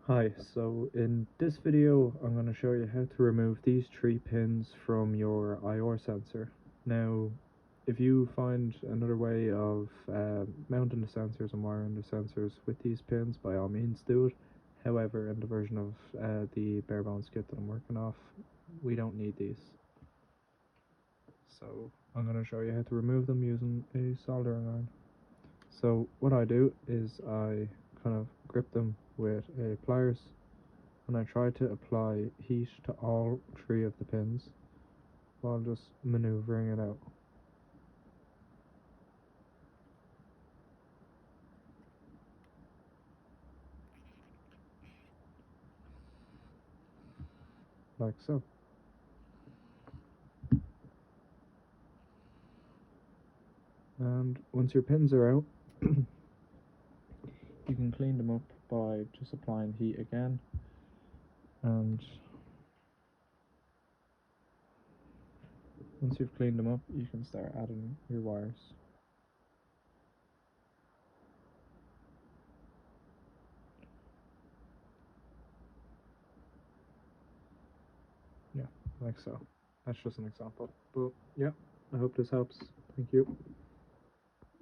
Hi, so in this video I'm going to show you how to remove these three pins from your IR sensor. Now, if you find another way of mounting the sensors and wiring the sensors with these pins, by all means do it. However, in the version of the bare bones kit that I'm working off, we don't need these. So I'm going to show you how to remove them using a soldering iron. So what I do is I kind of grip them with a pliers, and I try to apply heat to all three of the pins while just maneuvering it out. Like so. And once your pins are out, you can clean them up by just applying heat again. And once you've cleaned them up, you can start adding your wires. Yeah, like so. That's just an example. But yeah, I hope this helps. Thank you.